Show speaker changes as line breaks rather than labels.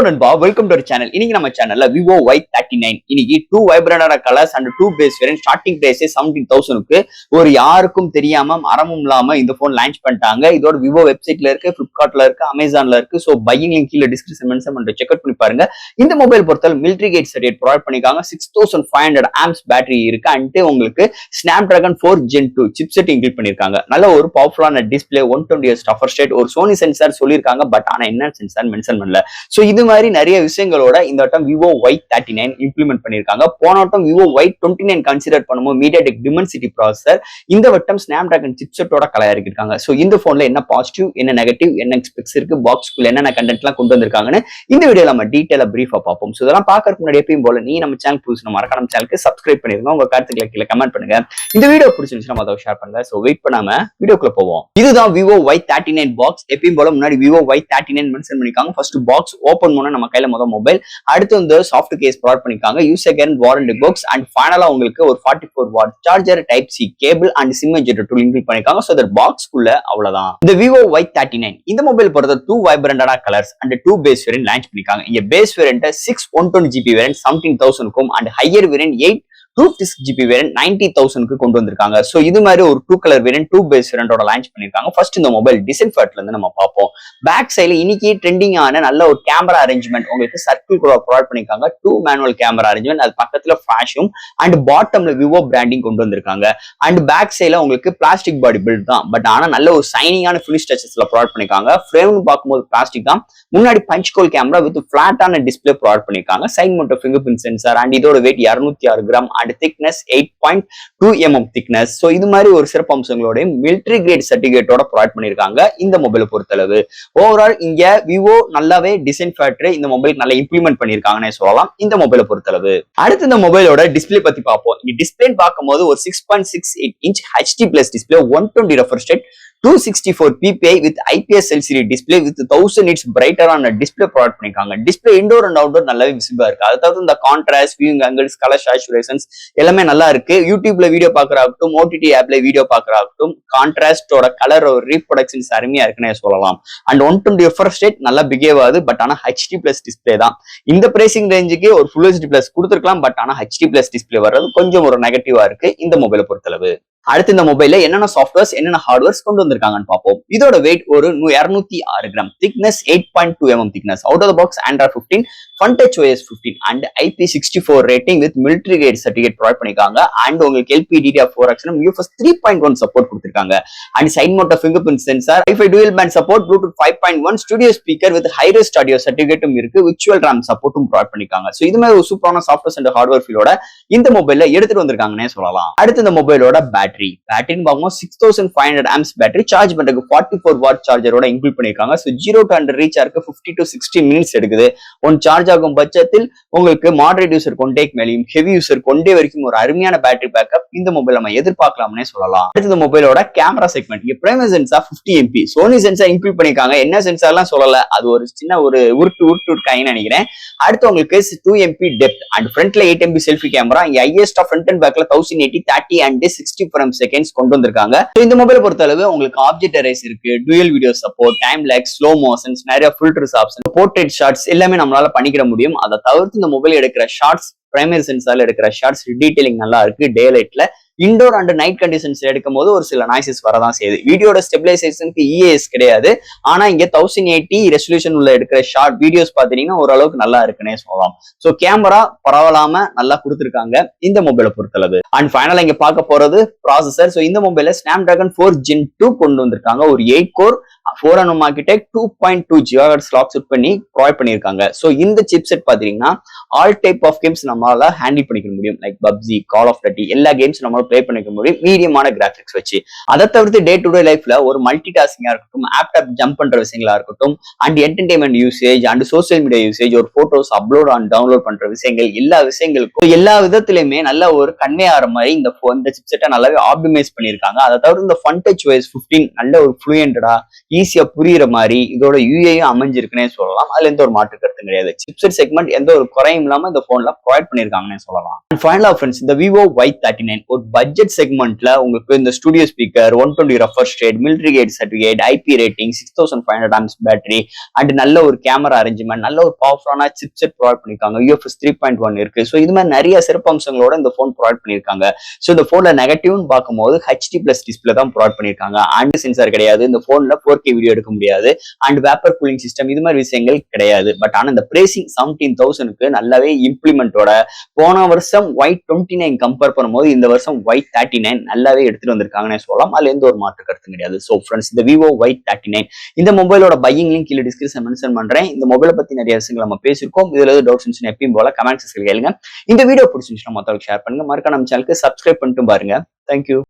நண்பா, welcome to channel. இன்னைக்கு நம்ம சேனல்ல Vivo Y39 இன்னைக்கு 2 வைப்ரண்டான colours and 2 base variant starting price 17,000க்கு ஒரு யாருக்கும் தெரியாம மரமும் இல்லாம இந்த போன் லான்ச் பண்ணிட்டாங்க. இதோட Vivo வெப்சைட்ல இருக்கு, Flipkartல இருக்கு, Amazonல இருக்கு. சோ பையிங் லிங்க் கீழ டிஸ்கிரிப்ஷன் மென்ஷன் பண்றேன், செக் அவுட் பண்ணி பாருங்க. இந்த மொபைல் பொறுத்தவரை மிலிட்டரி கிரேட் சர்டிஃபிகேட் ப்ரொவைட் பண்ணிருக்காங்க. 6500 ஆம்ப்ஸ் பேட்டரி இருக்கு அண்ட் உங்களுக்கு Snapdragon 4 Gen 2 சிப்செட் இன்க்ளூட் பண்ணிருக்காங்க. நல்ல ஒரு பவர்ஃபுல்லான டிஸ்ப்ளே, 120Hz ரெஃப்ரெஷ் ரேட், ஒரு Sony சென்சார் சொல்லிருக்காங்க. பட் ஆனா என்ன சென்சார் மென்ஷன் பண்ணல. சோ இது மாதிரி நிறைய விஷயங்களோட இந்த வட்டம் Vivo Y39 இம்ப்ளிமெண்ட் பண்ணிருக்காங்க. போன வட்டம் Vivo Y29 கன்சிடர் பண்ணும்போது MediaTek Dimensity ப்ராசஸர், இந்த வட்டம் Snapdragon சிப்செட்டோட கலயாக்கிருக்காங்க. சோ இந்த போன்ல என்ன பாசிட்டிவ், என்ன நெகட்டிவ், என்ன எக்ஸ்பெக்ட்ஸ் இருக்கு, பாக்ஸ்க்குள்ள என்னென்ன கண்டென்ட் எல்லாம் கொண்டு வந்திருக்காங்கன்னு இந்த வீடியோல நம்ம டீடைலா பிரீஃபா பார்ப்போம். சோ இதெல்லாம் பாக்கறதுக்கு முன்னாடி எப்பயும் போல நீ நம்ம சேனல் புதுசு மறக்காம நம்ம சேனலுக்கு சப்ஸ்கிரைப் பண்ணிருங்க. உங்க கருத்துக்களை கீழே கமெண்ட் பண்ணுங்க. இந்த வீடியோ பிடிச்சிருந்துச்சுன்னா அதை ஷேர் பண்ணுங்க. சோ வெயிட் பண்ணாம வீடியோக்குள்ள போவோம். இதுதான் Vivo Y39 பாக்ஸ். எப்பயும் போல முன்னாடி Vivo Y39 மென்ஷன் பண்ணிருக்காங்க. ஃபர்ஸ்ட் பாக்ஸ் ஓபன் பண்ண நம்ம கையில மொபைல், அடுத்து வந்து சாஃப்ட் கேஸ் ப்ரொவைட் பண்ணிருக்காங்க, user guarantee warranty box and ஃபைனலா உங்களுக்கு ஒரு 44 watt charger, type C cable and SIM ejector tool include பண்ணிருக்காங்க. சோ தட் பாக்ஸ்க்குள்ள அவ்வளவுதான். இந்த Vivo Y39 இந்த மொபைல் பொறுத்த 2 வைப்ரண்டான colours and 2 base variant launch பண்ணிருக்காங்க. இங்க பேஸ் வேரியன்ட் 6/120GB வேரியன்ட் 17,000க்கும் and higher variant 8/256GB variant 90,000க்கு கொண்டு வந்திருக்காங்க. சோ இது மாதிரி ஒரு 2 கலர் வேரியன்ட் 2 பேஸ் வேரியன்டோட லான்ச் பண்ணிருக்காங்க. ஃபர்ஸ்ட் இந்த மொபைல் டிசைன் பார்ட்ல இருந்து நம்ம பார்ப்போம். பேக் சைடுல இன்னைக்கு ட்ரெண்டிங் ஆன நல்ல ஒரு கேமரா அரேஞ்ச்மெண்ட் உங்களுக்கு சர்க்கிள் கூட ப்ரொவைட் பண்ணிருக்காங்க. 2 மேனுவல் கேமரா அரேஞ்ச்மெண்ட், அது பக்கத்துல ஃபிளாஷும் அண்ட் பாட்டம்ல Vivo பிராண்டிங் கொண்டு வந்திருக்காங்க. அண்ட் பேக் சைடுல உங்களுக்கு பிளாஸ்டிக் பாடி பில்ட் தான், பட் ஆனா நல்ல ஒரு சைனிங்கான ஃபினிஷ் டச்சஸ்ல ப்ரொவைட் பண்ணிருக்காங்க. ஃப்ரேம்னு பார்க்கும்போது பிளாஸ்டிக் தான், முன்னாடி பஞ்ச் கோல் கேமரா வித் பிளாட்டான டிஸ்பிளே ப்ரொவைட் பண்ணிருக்காங்க. Side mount fingerprint sensor and இதோட weight 206 gram and thickness 8.2 mm thickness. So இது மாதிரி ஒரு சிறப்பு அம்சங்களோட மிலிட்டரி கிரேட் சர்டிபிகேட்டோட ப்ரொவைட் பண்ணிருக்காங்க இந்த மொபைலை பொறுத்தளவு. ஓவரால் இங்க Vivo நல்லாவே டிசைன் ஃபேக்டரி இந்த மொபைலுக்கு நல்லா இம்ப்ளிமெண்ட் பண்ணிருக்காங்கன்னு சொல்லலாம் இந்த மொபைலை பொறுத்தளவு. அடுத்து இந்த மொபைலோட டிஸ்பிளே பத்தி பார்ப்போம். இங்க டிஸ்பிளே பார்க்கும்போது ஒரு 6.68 inch HD+ display, 120 refresh rate, 264 ppi with IPS LCD display with 1000 nits brighter on display provide பண்ணிருக்காங்க. டிஸ்பிளே இன்டோர் அண்ட் அவுட்டோர் நல்லாவே விசிபிளா இருக்கு. அதாவது இந்த contrast, viewing angles, colour saturations எல்லாமே நல்லா இருக்கு. யூடியூப்ல வீடியோ பாக்குறாகட்டும், OTT ஆப்ல வீடியோ பாக்குறாகட்டும், கான்ட்ராஸ்டோட கலர் ஒரு ரீப்ரொடக்ஷன்ஸ் அருமையா இருக்குன்னு சொல்லலாம். அண்ட் 120 ரெஃப்ரெஷ் ரேட் நல்லா பிகேவ் ஆகுது. பட் ஆனா HD+ டிஸ்பிளே தான். இந்த பிரைசிங் ரேஞ்சுக்கு ஒரு Full HD+ கொடுத்துருக்கலாம். பட் ஆனா HD+ டிஸ்பிளே வர்றது கொஞ்சம் ஒரு நெகட்டிவா இருக்கு இந்த மொபைலை பொறுத்தளவு. அடுத்து இந்த மொபைல்ல என்னென்ன சாஃப்ட்வேர்ஸ், என்னென்ன ஹார்ட்வேர்ஸ் கொண்டு வந்திருக்காங்கன்னு பார்ப்போம். இதோட வெயிட் ஒரு 206 gram, thickness 8.2 mm thickness, out of the box Android 15, Fun Touch OS 15 and IP64 rating with military grade certificate provide பண்ணிருக்காங்க. அண்ட் உங்களுக்கு LPDDR4X UFS 3.1 சப்போர்ட் கொடுத்திருக்காங்க. And side mount fingerprint sensor, Wi-Fi dual band support, Bluetooth 5.1, studio speaker with high res audio சர்டிஃபிகேட்டும் இருக்கு, virtual RAM சப்போர்ட்டும் provide பண்ணிருக்காங்க. So இது மாதிரி ஒரு சூப்பரான சாஃப்ட்வேர்ஸ் அண்ட் ஹார்ட்வேர் ஃபீலோட இந்த மொபைல்ல எடுத்துட்டு வந்திருக்காங்கன்னே சொல்லலாம். அடுத்து இந்த மொபைலோட பேட்டரி பார்க்கும்போது 6500 ஆம்ப்ஸ் பேட்டரி, சார்ஜ் பண்றதுக்கு 44 வாட் சார்ஜரோட இன்க்ளூட் பண்ணிருக்காங்க. சோ 0 to 100 ரீச் ஆக 50 to 60 மினிட்ஸ் எடுக்குது. ஒன் சார்ஜ் ஆகும் பட்சத்தில் உங்களுக்கு மாடரேட் யூசர் கொண்டேக் மேலையும் ஹெவி யூசர் கொண்டே வரைக்கும் ஒரு அருமையான பேட்டரி பேக்கப் இந்த மொபைல் நம்ம எதிர்பார்க்கலாம்னே சொல்லலாம். அடுத்து இந்த மொபைலோட கேமரா செக்மெண்ட், இங்க primary sensor 50 MP, Sony sensor include பண்ணிருக்காங்க. என்ன சென்சார்லாம் சொல்லல, அது ஒரு சின்ன ஒரு உருட்டு நினைக்கிறேன். அடுத்து உங்களுக்கு 2 MP டெப்த் அண்ட் ஃப்ரண்ட்ல 8 MP செல்ஃபி கேமரா. இங்க ஹையஸ்ட் ஃப்ரண்ட் அண்ட் பேக்ல 1080, 30 அண்ட் 60 frames செகண்ட்ஸ் கொண்டு வந்திருக்காங்க. இந்த மொபைலை பொறுத்தளவு உங்களுக்கு ஆப்ஜெக்ட் அரேஸ் இருக்கு, dual video support, time labs, slow motions, நிறைய ஃபில்டர்ஸ் ஆப்ஷன், போர்ட்ரேட் ஷாட்ஸ் எல்லாமே நம்மளால பண்ணிக்கிற முடியும். அதை தவிர்த்து இந்த மொபைல் எடுக்கிற ஷார்ட்ஸ், பிரைமரி சென்சார்ல எடுக்கிற ஷார்ட்ஸ் டீடைலிங் நல்லா இருக்கு. டே லைட்ல, இண்டோர் அண்ட் நைட் கண்டிஷன்ஸ் எடுக்கும் போது ஒரு சில நாய்ஸஸ் வரதான் செய்யுது. வீடியோட ஸ்டெபிலைசேஷனுக்கு EAS கிடையாது. ஆனா இங்க 1080 ரெசல்யூஷன் உள்ள எடுக்கிற ஷார்ட் வீடியோஸ் பாத்தீங்கன்னா ஓரளவுக்கு நல்லா இருக்குன்னே சொல்லலாம். சோ கேமரா பரவலாம நல்லா கொடுத்திருக்காங்க இந்த மொபைலை பொறுத்தளவு. அண்ட் ஃபைனலா இங்க பார்க்க போறது ப்ராசஸர். சோ இந்த மொபைல Snapdragon 4 Gen 2 கொண்டு வந்திருக்காங்க. ஒரு 8 core 4 nm architect 2.2 GHz clock set பண்ணி ப்ரொவைட் பண்ணிருக்காங்க. சோ இந்த சிப்செட் பாத்தீங்கன்னா ஆல் டைப் ஆஃப் கேம்ஸ் நம்மளால ஹேண்டில் பண்ணிக்க முடியும். Like PUBG, Call of Duty எல்லா கேம்ஸ் நம்மளால ப்ளே பண்ணிக்க முடியும் மீடியமான கிராபிக்ஸ் வச்சு. அதை தவிர்த்து டே டு டே லைஃப்ல ஒரு மல்டி டாஸ்கிங்கா இருக்கட்டும், ஆப்டாப் ஜம்ப் பண்ற விஷயங்களா இருக்கட்டும், and entertainment usage and social media usage, ஒரு போட்டோஸ் அப்லோட் அண்ட் டவுன்லோட் பண்ற விஷயங்கள், எல்லா விஷயங்களுக்கும் எல்லா விதத்திலுமே நல்ல ஒரு கன்வே ஆகிற மாதிரி இந்த சிப்செட்டை நல்லாவே ஆப்டிமைஸ் பண்ணிருக்காங்க. அதை தவிர இந்த Fun Touch OS 15 நல்ல ஒரு ஃப்ளூயண்டா ஈஸியா புரியுற மாதிரி இதோட UIயும் அமைஞ்சிருக்குன்னே சொல்லலாம். அதுல எந்த ஒரு மாற்று கருத்து கிடையாது. சிப்செட் செக்மெண்ட் எந்த ஒரு குறையும் இல்லாம இந்த போன்ல ப்ரொவைட் பண்ணிருக்காங்கன்னு சொல்லலாம். அண்ட் ஃபைனலா ஃப்ரெண்ட்ஸ், இந்த Vivo Y39 ஒரு பட்ஜெட் செக்மெண்ட்ல உங்களுக்கு இந்த studio speaker 120 refresh rate, military grade certificate, IP rating, 6500 amps battery and நல்ல ஒரு கேமரா அரேஞ்ச்மெண்ட், நல்ல ஒரு பவர்ஃபுல்லான சிப்செட் ப்ரொவைட் பண்ணிருக்காங்க. UFS 3.1 இருக்கு. ஸோ இது மாதிரி நிறைய சிறப்பம்சங்களோட இந்த போன் ப்ரொவைட் பண்ணிருக்காங்க. ஸோ இந்த போன்ல நெகட்டிவ்னு பார்க்கும்போது HD+ டிஸ்பிளே தான் ப்ரொவைட் பண்ணிருக்காங்க. ஆண்ட் சென்சார் கிடையாது. இந்த போன்ல 4K வீடியோ எடுக்க முடியாது. அண்ட் வேப்பர் கூலிங் சிஸ்டம் இது மாதிரி விஷயங்கள் கிடையாது. பட் ஆனா இந்த பிரேசிங் 17,000க்கு நல்லாவே இம்ப்ளிமெண்டோட போன வருஷம் Y29 கம்பேர் பண்ணும்போது இந்த வருஷம் Y39 நல்லாவே எடுத்துட்டு வந்திருக்காங்கன்னு சொல்லலாம். அதுல எந்த ஒரு மாற்று கருத்தும் கிடையாது. ஸோ ஃப்ரெண்ட்ஸ், இந்த Vivo Y39 இந்த மொபைலோட பையிங் லிங்க் கீழே டிஸ்கிரிப்ஷன் மென்ஷன் பண்றேன். இந்த மொபைலை பத்தி நிறைய விஷயங்கள் நம்ம பேசியிருக்கோம். இதுல ஏதாவது டவுட்ஸ் இருந்துச்சுன்னா எப்பயும் போல கமெண்ட் செக்ஷன்ல கேளுங்க. இந்த வீடியோ பிடிச்சிருந்துச்சுன்னா மத்தவங்களுக்கு ஷேர் பண்ணுங்க. மறக்காம நம்ம சேனலுக்கு சப்ஸ்கிரைப் பண்ணிட்டு பாருங்க. தேங்க்யூ.